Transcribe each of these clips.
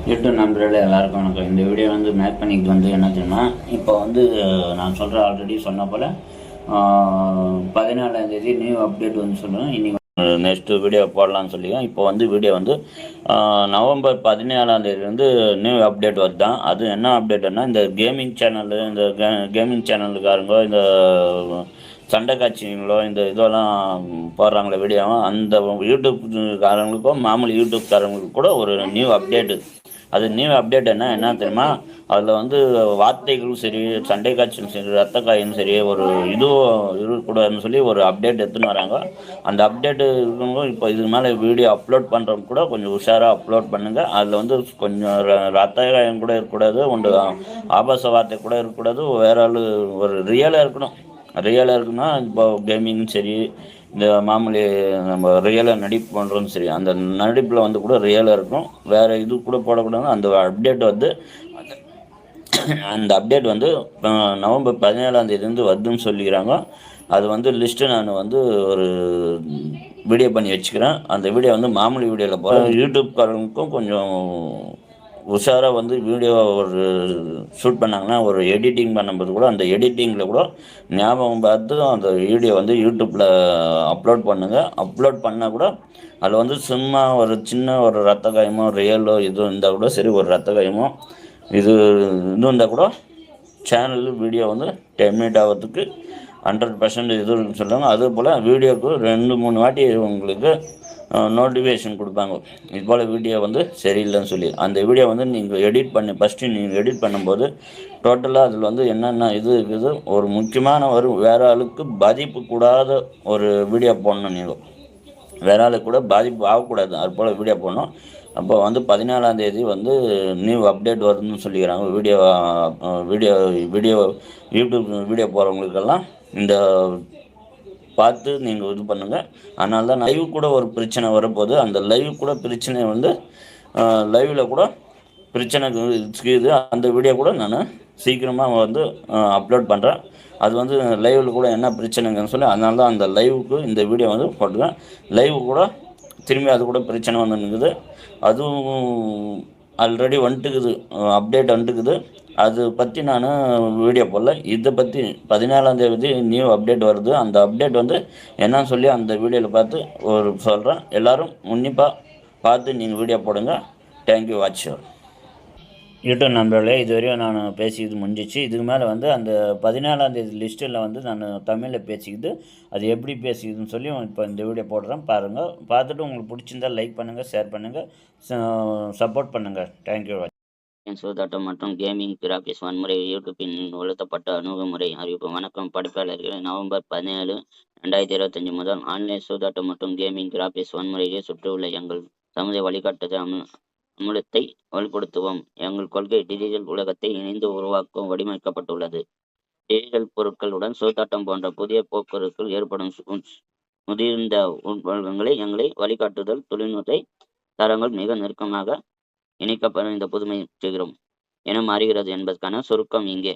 YouTube நண்பர்களே எல்லாருக்கும் வணக்கம். இந்த வீடியோ வந்து மேக் பண்ணிக்கிட்டு வந்து என்ன தெரியுமா, இப்போ வந்து நான் சொல்கிற ஆல்ரெடி சொன்ன போல் 14ஆம் தேதி நியூ அப்டேட் வந்து சொல்லுவேன். இன்றைக்கி நெக்ஸ்ட்டு வீடியோ போடலான்னு சொல்லியும் இப்போ வந்து வீடியோ வந்து நவம்பர் 17ஆம் தேதி வந்து நியூ அப்டேட் வருதான். அது என்ன அப்டேட்னா, இந்த கேமிங் சேனலு, இந்த கேமிங் சேனலுக்காரங்க இந்த சண்டை காட்சிகளோ இந்த இதெல்லாம் போடுறாங்களே வீடியோவும், அந்த யூடியூப்காரங்களுக்கும் மாமூலி யூடியூப்காரங்களுக்கு கூட ஒரு நியூ அப்டேட்டு. அது நியூ அப்டேட் என்ன தெரியுமா, அதில் வந்து வார்த்தைகளும் சரி, சண்டை காட்சியும் சரி, ரத்த காயும் சரி, ஒரு இதுவும் இருக்கக்கூடாதுன்னு சொல்லி ஒரு அப்டேட் எடுத்துன்னு வராங்க. அந்த அப்டேட்டு இருக்கவங்க இப்போ இதுக்கு மேலே வீடியோ அப்லோட் பண்ணுறவங்க கூட கொஞ்சம் உஷாராக அப்லோட் பண்ணுங்கள். அதில் வந்து கொஞ்சம் ரத்த காயம் கூட இருக்கக்கூடாது, ஒன்று ஆபாச வார்த்தை கூட இருக்கக்கூடாது, வேற ஆள் ஒரு ரியலாக இருக்கணும். ரியலாக இருக்குன்னா இப்போ கேமிங்கும் சரி, இந்த மாமூலி நம்ம ரியலாக நடிப்பு பண்ணுறோம் சரி, அந்த நடிப்பில் வந்து கூட ரியலாக இருக்கும். வேறு இது கூட போடக்கூடாது. அந்த அப்டேட் வந்து அந்த அப்டேட் வந்து நவம்பர் 17ஆம் தேதிலேருந்து வருதுன்னு சொல்லிக்கிறாங்க. அது வந்து லிஸ்ட்டு நான் வந்து ஒரு வீடியோ பண்ணி வச்சுக்கிறேன். அந்த வீடியோ வந்து மாமூலி வீடியோவில் போகிறேன். யூடியூப்காரங்களுக்கும் கொஞ்சம் உஷாராக வந்து வீடியோ ஒரு ஷூட் பண்ணாங்கன்னா, ஒரு எடிட்டிங் பண்ணும்போது கூட அந்த எடிட்டிங்கில் கூட ஞாபகம் பார்த்து அந்த வீடியோ வந்து யூடியூப்பில் அப்லோட் பண்ணுங்கள். அப்லோட் பண்ணால் கூட அதில் வந்து சும்மா ஒரு சின்ன ஒரு ரத்த காயமோ ரியலோ இது இருந்தால் கூட சரி, ஒரு ரத்த காயமோ இது இருந்தால் கூட சேனல் வீடியோ வந்து டெர்மினேட் ஆகிறதுக்கு 100% இதுன்னு சொல்லுவாங்க. அதே போல் வீடியோவுக்கு 2-3 வாட்டி உங்களுக்கு நோட்டிஃபிகேஷன் கொடுப்பாங்க, இது போல் வீடியோ வந்து சரியில்லைன்னு சொல்லி. அந்த வீடியோ வந்து நீங்கள் எடிட் பண்ணி ஃபஸ்ட்டு நீங்கள் எடிட் பண்ணும்போது டோட்டலாக அதில் வந்து என்னென்ன இது இருக்குது, ஒரு முக்கியமான ஒரு வேறு ஆளுக்கு பாதிப்பு கூடாத ஒரு வீடியோ போடணும். நீங்கள் வேற ஆளுக்கு கூட பாதிப்பு ஆகக்கூடாது, அது போல் வீடியோ போடணும். அப்போ வந்து 14ஆம் தேதி வந்து நியூ அப்டேட் வருதுன்னு சொல்லிக்கிறாங்க. வீடியோ வீடியோ யூடியூப் வீடியோ போகிறவங்களுக்கெல்லாம் இந்த பார்த்து நீங்கள் இது பண்ணுங்கள். அதனால தான் லைவ் கூட ஒரு பிரச்சனை வரப்போகுது. அந்த லைவ் கூட பிரச்சனை வந்து லைவில் கூட பிரச்சனை இருக்குது. அந்த வீடியோ கூட நான் சீக்கிரமாக வந்து அப்லோட் பண்ணுறேன். அது வந்து லைவில் கூட என்ன பிரச்சனைங்கன்னு சொல்லி, அதனால தான் அந்த லைவுக்கு இந்த வீடியோ வந்து போட்டுருவேன். லைவ் கூட திரும்பி அது கூட பிரச்சனை வந்துருக்குது. அதுவும் ஆல்ரெடி வந்துட்டுக்குது, அப்டேட் வந்துட்டுக்குது. அது பற்றி நான் வீடியோ போடல. இதை பற்றி 14ஆம் தேதி நியூ அப்டேட் வருது. அந்த அப்டேட் வந்து என்னன்னு சொல்லி அந்த வீடியோவில் பார்த்து ஒரு சொல்கிறேன். எல்லோரும் உன்னிப்பாக பார்த்து நீங்கள் வீடியோ போடுங்க. Thank you watch. யூடியூப் நண்பர்களே, இதுவரையும் நான் பேசிக்கிது முடிஞ்சிச்சு. இதுக்கு மேலே வந்து அந்த 14ஆம் தேதி லிஸ்ட்டில் வந்து நான் தமிழில் பேசிக்கிது, அது எப்படி பேசிக்குதுன்னு சொல்லி இப்போ இந்த வீடியோ போடுறேன், பாருங்கள். பார்த்துட்டு உங்களுக்கு பிடிச்சிருந்தால் லைக் பண்ணுங்கள், ஷேர் பண்ணுங்கள், சப்போர்ட் பண்ணுங்கள். தேங்க்யூ. சூதாட்டம் மற்றும் கேமிங் கிராபிக்ஸ் வன்முறை யூடியூப்பின் உயர்த்தப்பட்ட அணுகுமுறை அறிவிப்பு. வணக்கம் படைப்பாளர்களே. நவம்பர் 17, 2025 முதல் ஆன்லைன் சூதாட்டம் மற்றும் கேமிங் கிராபிக்ஸ் வன்முறையை சுற்றியுள்ள எங்கள் சமுதாய வழிகாட்டுதல் அமுலத்தை வலுப்படுத்துவோம். எங்கள் கொள்கை டிஜிட்டல் உலகத்தை இணைந்து உருவாக்க வடிவமைக்கப்பட்டுள்ளது. டிஜிட்டல் பொருட்களுடன் சூதாட்டம் போன்ற புதிய போக்குவரத்தில் ஏற்படும் முதிர்ந்த உட்பழக்கங்களை எங்களை வழிகாட்டுதல் தொழில்நுட்ப தரங்கள் மிக நெருக்கமாக இணைக்கப்படும் இந்த புதுமை செய்கிறோம் என மாறுகிறது என்பதற்கான சுருக்கம் இங்கே.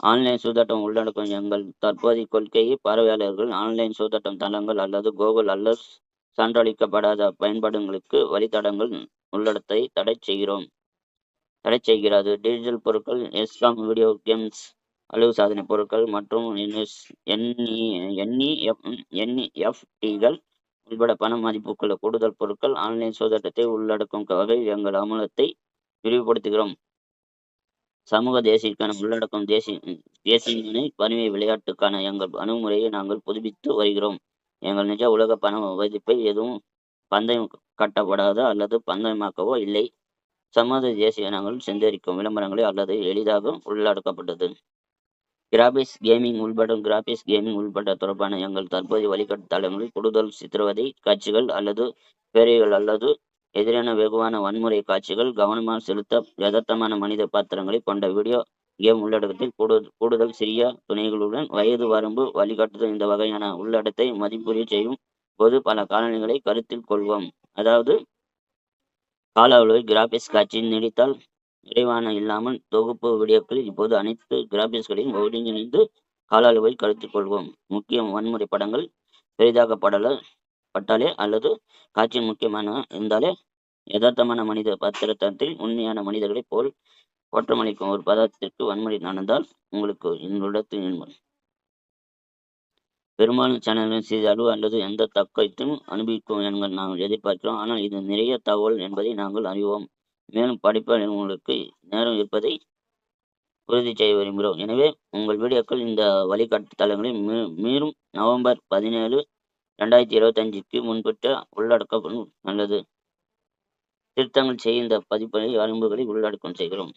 ஆன்லைன் சூதாட்டம் உள்ளடக்கும் எங்கள் தற்போதைய கொள்கையை பார்வையாளர்கள் ஆன்லைன் சூதாட்டம் தளங்கள் அல்லது கூகுள் அல்லது சான்றளிக்கப்படாத பயன்பாடுகளுக்கு வழித்தடங்கள் உள்ளடத்தை தடை செய்கிறது. டிஜிட்டல் பொருட்கள், எஸ்காம் வீடியோ கேம்ஸ், அளவு சாதனை பொருட்கள் மற்றும் என்இஎஃப்டிகள் உள்பட பண மதிப்புக்குள்ள கூடுதல் பொருட்கள் ஆன்லைன் சூதாட்டத்தை உள்ளடக்கும் வகை எங்கள் அமலத்தை விரிவுபடுத்துகிறோம். சமூக தேசியக்கான உள்ளடக்கம் தேசிய வறுமை விளையாட்டுக்கான எங்கள் அணுகுமுறையை நாங்கள் புதுப்பித்து வருகிறோம். எங்கள் நிஜ உலக பண மதிப்பை எதுவும் பந்தயம் கட்டப்படாத அல்லது பந்தயமாக்கவோ இல்லை. சமூக தேசிய நாங்கள் சென்றரிக்கும் விளம்பரங்களை அல்லது எளிதாக உள்ளடக்கப்பட்டது. கிராபிக்ஸ் கேமிங் உள்பட தொடர்பான எங்கள் தற்போதைய வழிகாட்டு தளங்களில் கூடுதல் சித்திரவதை காட்சிகள் அல்லது பேரைகள் அல்லது எதிரான வெகுவான வன்முறை காட்சிகள், கவனமாக செலுத்த யதார்த்தமான மனித பாத்திரங்களை கொண்ட வீடியோ கேம் உள்ளடக்கத்தில் கூடுதல் சிறிய துணைகளுடன் வயது வரம்பு வழிகாட்டுதல். இந்த வகையான உள்ளடத்தை மதிப்புரிய செய்யும் போது பல காலநிலைகளை கருத்தில் கொள்வோம். அதாவது கால அளவை கிராபிக்ஸ் காட்சி நீடித்தால் நிறைவான இல்லாமல் தொகுப்பு வீடியோக்களில் இப்போது அனைத்து கிராபிக்ஸ்களையும் ஒருங்கிணைந்து கால அளவை கருத்தில் கொள்வோம். முக்கிய வன்முறை படங்கள் பெரிதாக்கப்பட்டாலே அல்லது காட்சி முக்கியமான இருந்தாலே யதார்த்தமான மனித பாத்திரத்தில் உண்மையான மனிதர்களைப் போல் தோற்றமளிக்கும் ஒரு பதார்த்தத்திற்கு வன்முறை நடந்தால் உங்களுக்கு என்னிடத்தில் பெரும்பாலான சேனல்கள் சிறிதளவு அல்லது எந்த தக்கத்தையும் அனுபவிக்கும் என்கள் நாங்கள் எதிர்பார்க்கிறோம். ஆனால் இது நிறைய தகவல் என்பதை நாங்கள் அறிவோம். மேலும் படிப்பாளர் உங்களுக்கு நேரம் இருப்பதை உறுதி செய்ய விரும்புகிறோம். எனவே உங்கள் வீடியோக்கள் இந்த வழிகாட்டு தளங்களை மீறும் நவம்பர் 17, 2025க்கு முன்பட்ட உள்ளடக்கம் அல்லது திருத்தங்கள் செய்ய இந்த பதிப்பை வரம்புகளை உள்ளடக்கம் செய்கிறோம்.